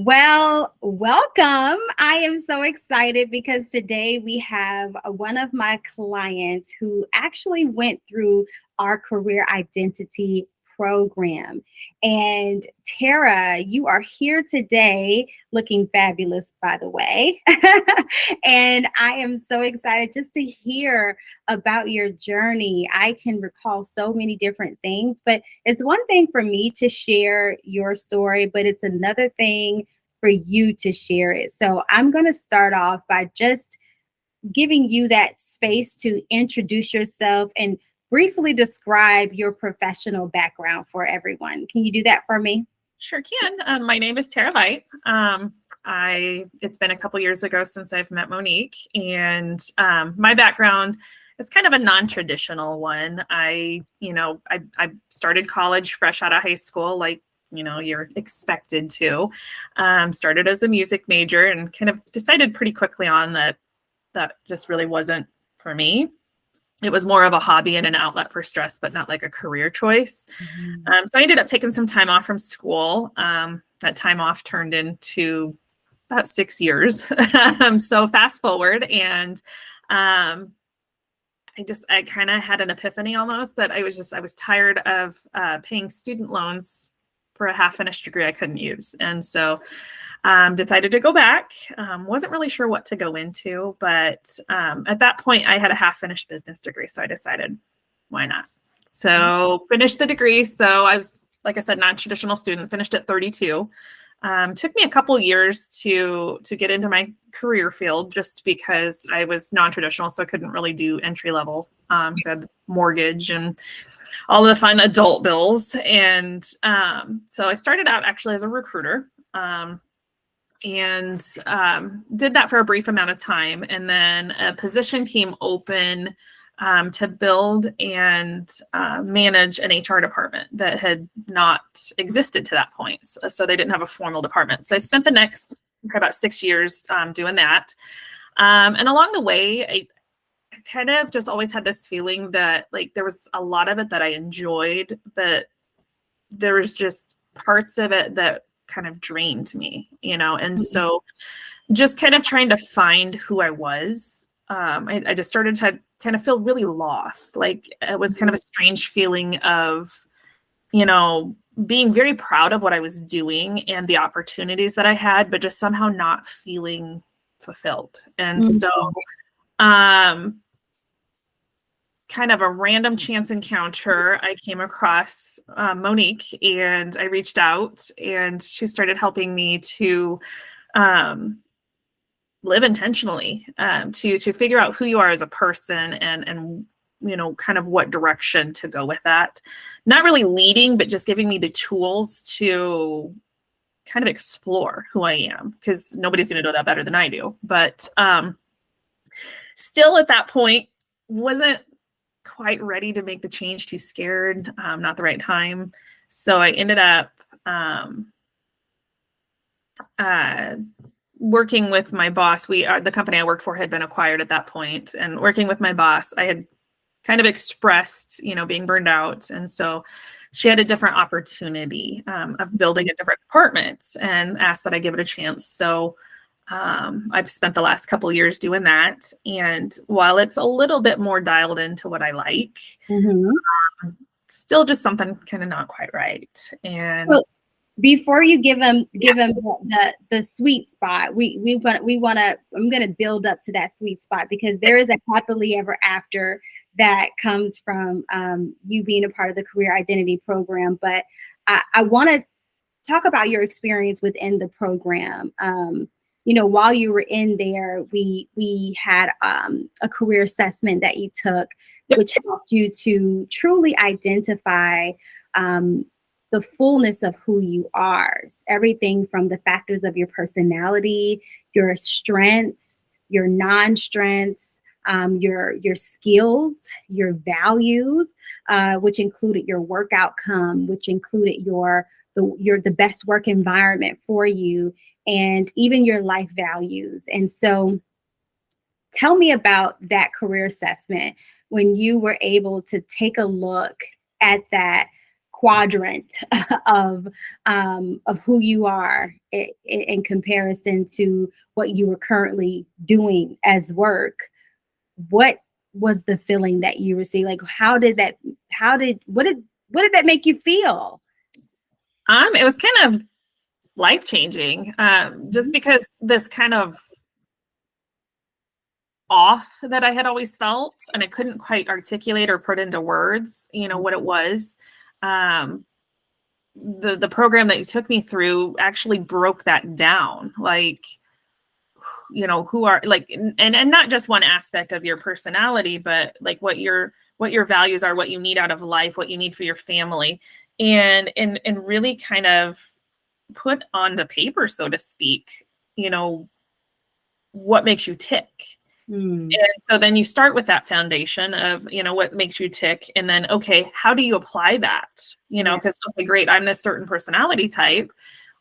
Well, welcome. I am so excited because today we have one of my clients who actually went through our career identity program. And Tara, you are here today looking fabulous, by the way. And I am so excited just to hear about your journey. I can recall so many different things, but it's one thing for me to share your story, but it's another thing for you to share it. So I'm going to start off by just giving you that space to introduce yourself and briefly describe your professional background for everyone. Can you do that for me? Sure can. My name is Tara Veit. It's been a couple years ago since I've met Monique, and my background is kind of a non-traditional one. I started college fresh out of high school, like you're expected to. Started as a music major and kind of decided pretty quickly on that just really wasn't for me. It was more of a hobby and an outlet for stress, but not like a career choice. So I ended up taking some time off from school. That time off turned into about 6 years. So fast forward, and I kind of had an epiphany almost that I was tired of paying student loans for a half-finished degree I couldn't use. And so decided to go back. Wasn't really sure what to go into, but at that point I had a half-finished business degree. So I decided, why not? So finished the degree. So I was, like I said, non-traditional student, finished at 32. Took me a couple years to get into my career field just because I was non-traditional. So I couldn't really do entry level. So I had mortgage and all the fun adult bills. And so I started out actually as a recruiter. And did that for a brief amount of time. And then a position came open to build and manage an HR department that had not existed to that point. So they didn't have a formal department. So I spent the next about 6 years doing that. And along the way, I kind of just always had this feeling that like there was a lot of it that I enjoyed, but there was just parts of it that kind of drained me, and so just kind of trying to find who I was. I just started to kind of feel really lost. Like it was kind of a strange feeling of, being very proud of what I was doing and the opportunities that I had, but just somehow not feeling fulfilled. And so, kind of a random chance encounter, I came across Monique, and I reached out, and she started helping me to live intentionally, to figure out who you are as a person and kind of what direction to go with that. Not really leading, but just giving me the tools to kind of explore who I am, because nobody's going to know that better than I do. But still at that point, wasn't quite ready to make the change, too scared, not the right time. So I ended up working with my boss. The company I worked for had been acquired at that point, and working with my boss, I had kind of expressed, being burned out. And so she had a different opportunity of building a different department and asked that I give it a chance. So I've spent the last couple of years doing that. And while it's a little bit more dialed into what I like, still just something kind of not quite right. And before you give them the sweet spot, we want to, I'm going to build up to that sweet spot, because there is a happily ever after that comes from you being a part of the career identity program. But I want to talk about your experience within the program. While you were in there, we had a career assessment that you took, which helped you to truly identify the fullness of who you are. Everything from the factors of your personality, your strengths, your non-strengths, your skills, your values, which included your work outcome, which included the best work environment for you, and even your life values. And so tell me about that career assessment when you were able to take a look at that quadrant of who you are in comparison to what you were currently doing as work, what was the feeling that you received? Like, what did that make you feel? It was kind of life-changing, just because this kind of off that I had always felt, and I couldn't quite articulate or put into words, what it was. The program that you took me through actually broke that down. Like, who are like, and not just one aspect of your personality, but like what your values are, what you need out of life, what you need for your family, and really kind of put on the paper, so to speak, what makes you tick. And so then you start with that foundation of, what makes you tick. And then, okay, how do you apply that? Because, okay, great, I'm this certain personality type.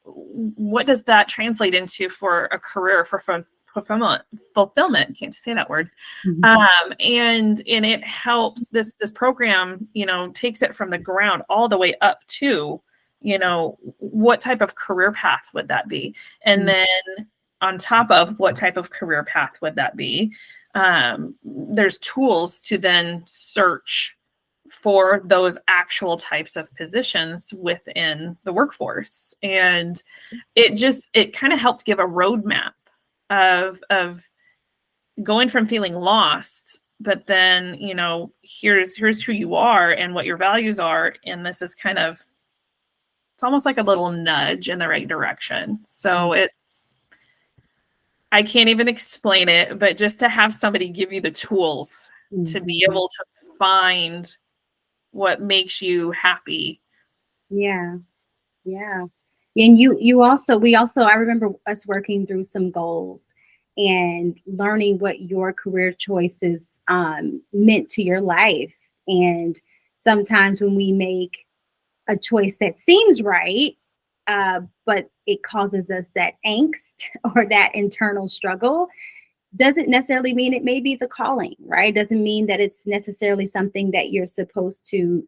What does that translate into for a career, for fulfillment? Can't say that word. And it helps, this program, takes it from the ground all the way up to, what type of career path would that be? And then on top of what type of career path would that be, there's tools to then search for those actual types of positions within the workforce. And it kind of helped give a roadmap of going from feeling lost, but then, here's who you are and what your values are. And this is kind of, it's almost like a little nudge in the right direction. So I can't even explain it, but just to have somebody give you the tools to be able to find what makes you happy. Yeah. And we also, I remember us working through some goals and learning what your career choices meant to your life. And sometimes when we make a choice that seems right, but it causes us that angst or that internal struggle, doesn't necessarily mean it may be the calling, right? Doesn't mean that it's necessarily something that you're supposed to,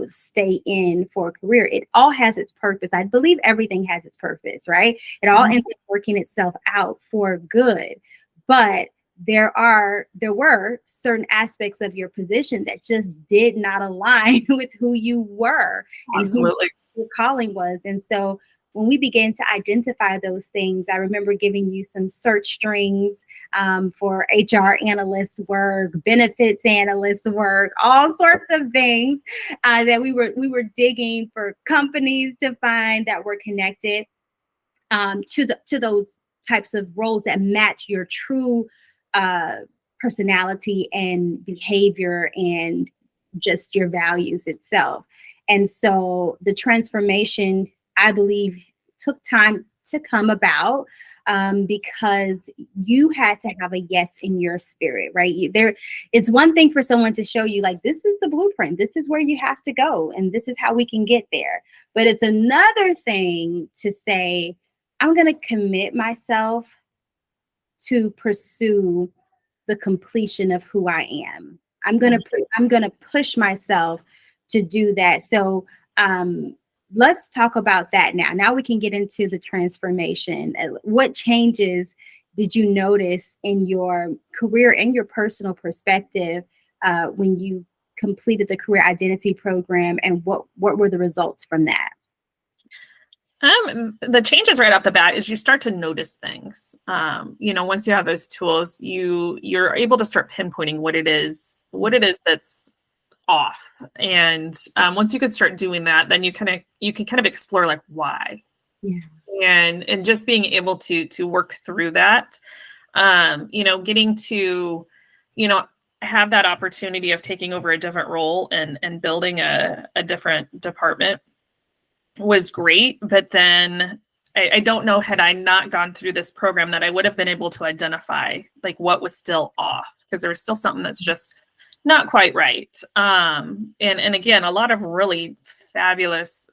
stay in for a career. It all has its purpose. I believe everything has its purpose, right? It all ends up working itself out for good. But there were certain aspects of your position that just did not align with who you were and who your calling was. And so when we began to identify those things, I remember giving you some search strings for HR analyst work, benefits analyst work, all sorts of things that we were digging for companies to find that were connected to those types of roles that match your true personality and behavior and just your values itself. And so the transformation, I believe, took time to come about because you had to have a yes in your spirit, right? It's one thing for someone to show you, like, this is the blueprint, this is where you have to go, and this is how we can get there. But it's another thing to say, I'm going to commit myself to pursue the completion of who I am. I'm going to push myself to do that. So let's talk about that now. Now we can get into the transformation. What changes did you notice in your career and your personal perspective when you completed the career identity program, and what were the results from that? The changes right off the bat is you start to notice things. Once you have those tools, you're able to start pinpointing what it is that's off. And once you could start doing that, then you can kind of explore, like, why. Yeah. And just being able to work through that, getting to, have that opportunity of taking over a different role and building a different department was great. But then I don't know, had I not gone through this program, that I would have been able to identify, like, what was still off, because there was still something that's just not quite right. And again, a lot of really fabulous,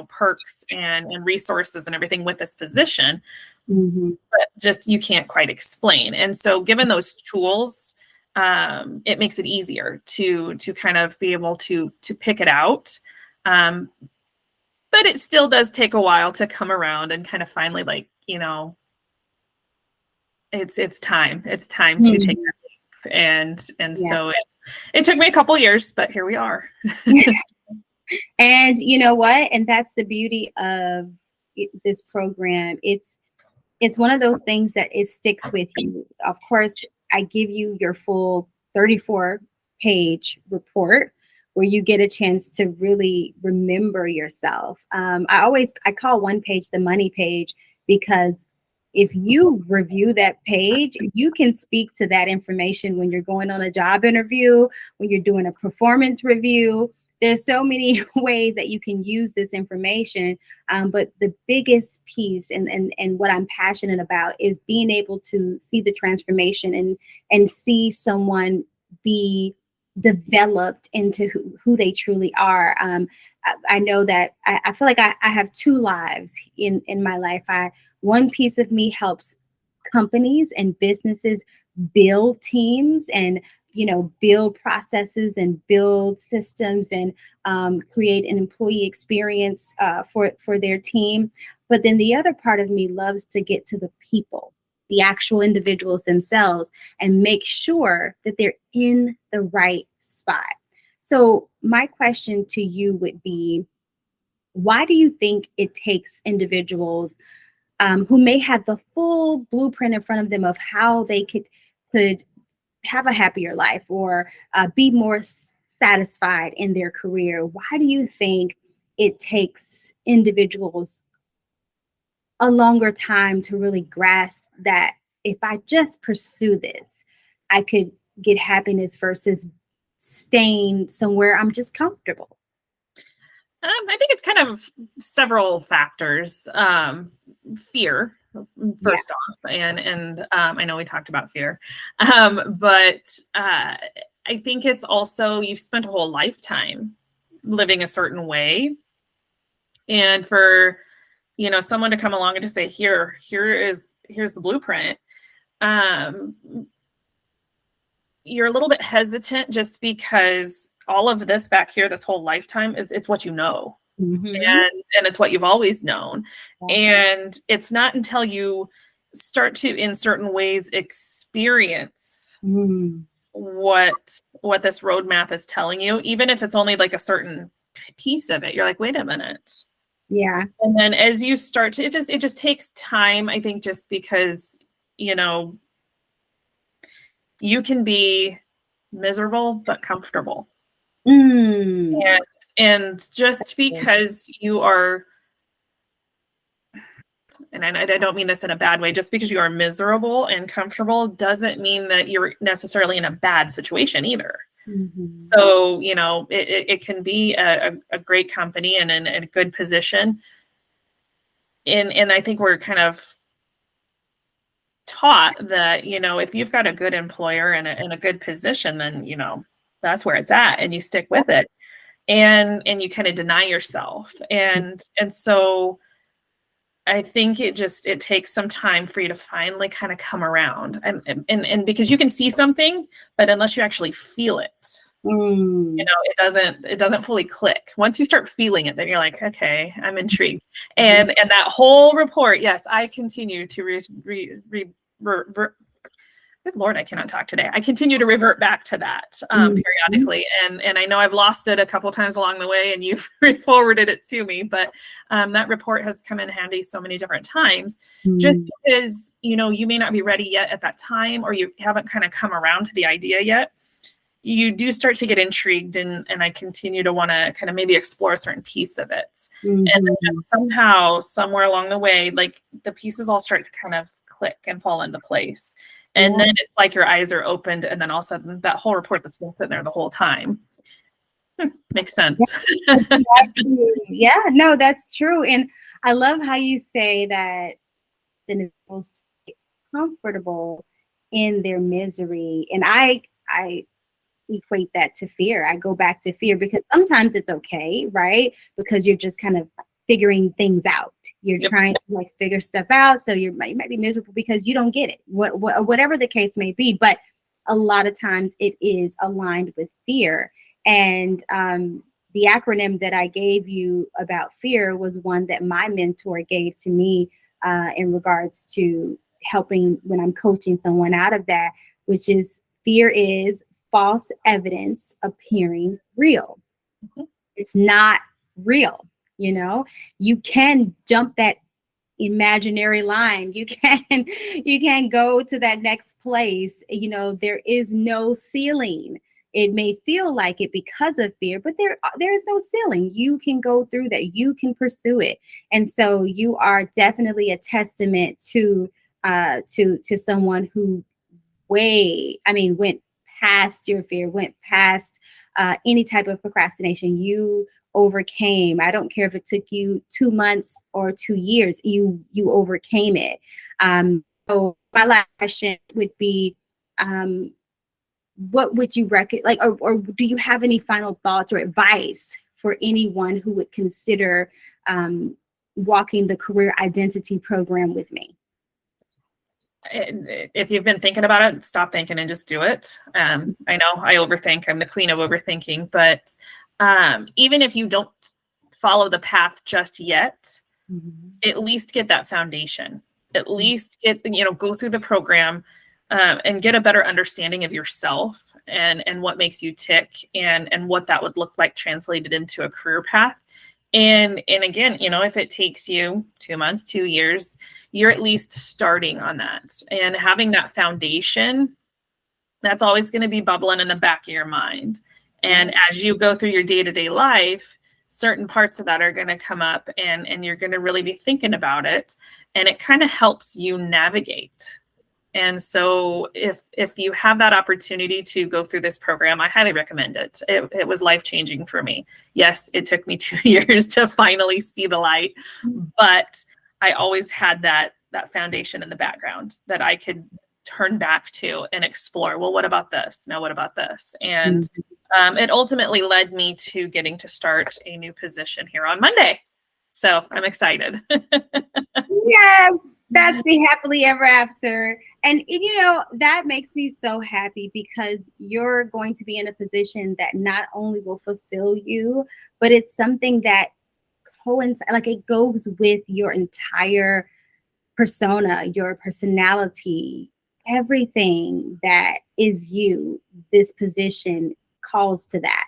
perks and resources and everything with this position, but just, you can't quite explain. And so given those tools, it makes it easier to kind of be able to pick it out. But it still does take a while to come around and kind of finally, like, it's time. It's time to take that leap. And so it took me a couple years, but here we are. And you know what? And that's the beauty of this program. It's one of those things that it sticks with you. Of course, I give you your full 34-page report where you get a chance to really remember yourself. I call one page the money page, because if you review that page, you can speak to that information when you're going on a job interview, when you're doing a performance review. There's so many ways that you can use this information. But the biggest piece and what I'm passionate about is being able to see the transformation and see someone be developed into who they truly are. I know that I feel like I have two lives in my life. One piece of me helps companies and businesses build teams and build processes and build systems and create an employee experience for their team. But then the other part of me loves to get to the people, the actual individuals themselves, and make sure that they're in the right spot. So my question to you would be, why do you think it takes individuals who may have the full blueprint in front of them of how they could have a happier life or be more satisfied in their career? Why do you think it takes individuals a longer time to really grasp that if I just pursue this, I could get happiness versus staying somewhere I'm just comfortable? I think it's kind of several factors. Fear, first off, and I know we talked about fear, but I think it's also you've spent a whole lifetime living a certain way, and for someone to come along and to say, here's the blueprint. You're a little bit hesitant just because all of this back here, this whole lifetime, it's what you know. Mm-hmm. And it's what you've always known. Okay. And it's not until you start to, in certain ways, experience what this roadmap is telling you, even if it's only like a certain piece of it, you're like, wait a minute. Yeah. And then as you start to, it just takes time, I think, just because, you can be miserable but comfortable. And just because you are, and I don't mean this in a bad way, just because you are miserable and comfortable doesn't mean that you're necessarily in a bad situation either. Mm-hmm. So, it can be a great company and in a good position. And I think we're kind of taught that, if you've got a good employer and a good position, then, that's where it's at and you stick with it. And you kind of deny yourself. And so I think it takes some time for you to finally kind of come around and because you can see something, but unless you actually feel it, it doesn't fully click. Once you start feeling it, then you're like, okay, I'm intrigued. And that whole report, yes, I continue to good Lord, I cannot talk today. I continue to revert back to that periodically. And I know I've lost it a couple times along the way and you've forwarded it to me, but that report has come in handy so many different times just because, you may not be ready yet at that time, or you haven't kind of come around to the idea yet. You do start to get intrigued and I continue to want to kind of maybe explore a certain piece of it. And then just somehow, somewhere along the way, like the pieces all start to kind of click and fall into place. And then it's like your eyes are opened, and then all of a sudden that whole report that's been sitting there the whole time makes sense. Yeah, no, that's true. And I love how you say that individuals get comfortable in their misery. And I equate that to fear. I go back to fear because sometimes it's okay, right? Because you're just kind of figuring things out. You're trying to figure stuff out. So you might be miserable because you don't get it, whatever the case may be. But a lot of times it is aligned with fear. And the acronym that I gave you about fear was one that my mentor gave to me in regards to helping when I'm coaching someone out of that, which is fear is false evidence appearing real. Mhm. It's not real. You can jump that imaginary line. You can go to that next place. There is no ceiling. It may feel like it because of fear, but there is no ceiling. You can go through that. You can pursue it. And so you are definitely a testament to someone who went past your fear, went past any type of procrastination. You overcame. I don't care if it took you 2 months or 2 years, you overcame it. So my last question would be, what would you like, or do you have any final thoughts or advice for anyone who would consider walking the career identity program with me? If you've been thinking about it, stop thinking and just do it. I know I overthink. I'm the queen of overthinking, but even if you don't follow the path just yet, at least get that foundation. At least go through the program and get a better understanding of yourself and what makes you tick and what that would look like translated into a career path. And again, if it takes you 2 months, 2 years, you're at least starting on that and having that foundation. That's always going to be bubbling in the back of your mind. And as you go through your day-to-day life, certain parts of that are going to come up and you're going to really be thinking about it. And it kind of helps you navigate. And so if you have that opportunity to go through this program, I highly recommend it. It was life-changing for me. Yes, it took me 2 years to finally see the light, but I always had that foundation in the background that I could turn back to and explore. Well, what about this? Now, what about this? And it ultimately led me to getting to start a new position here on Monday. So I'm excited. Yes, that's the happily ever after. And that makes me so happy because you're going to be in a position that not only will fulfill you, but it's something that coincides, like it goes with your entire persona, your personality, everything that is you. This position calls to that.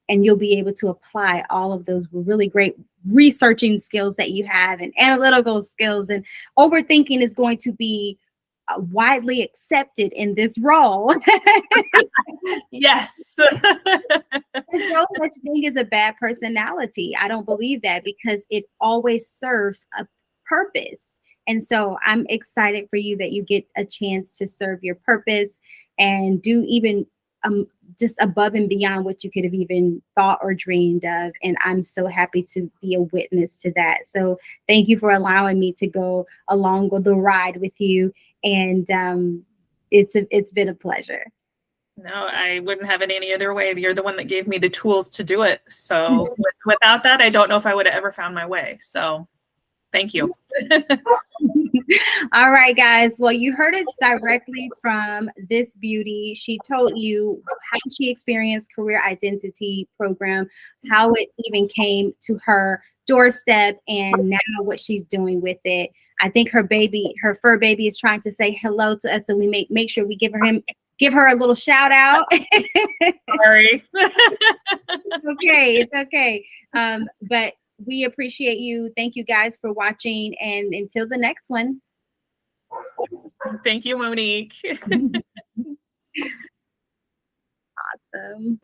And you'll be able to apply all of those really great researching skills that you have and analytical skills. And overthinking is going to be widely accepted in this role. Yes. There's no such thing as a bad personality. I don't believe that because it always serves a purpose. And so I'm excited for you that you get a chance to serve your purpose and do even just above and beyond what you could have even thought or dreamed of. And I'm so happy to be a witness to that. So thank you for allowing me to go along with the ride with you. And it's been a pleasure. No, I wouldn't have it any other way. You're the one that gave me the tools to do it. So without that, I don't know if I would have ever found my way. So thank you. All right, guys. Well, you heard it directly from this beauty. She told you how she experienced career identity program, how it even came to her doorstep, and now what she's doing with it. I think her fur baby is trying to say hello to us, so we make sure we give her a little shout out. Sorry. It's okay. But we appreciate you. Thank you guys for watching. And until the next one. Thank you, Monique. Awesome.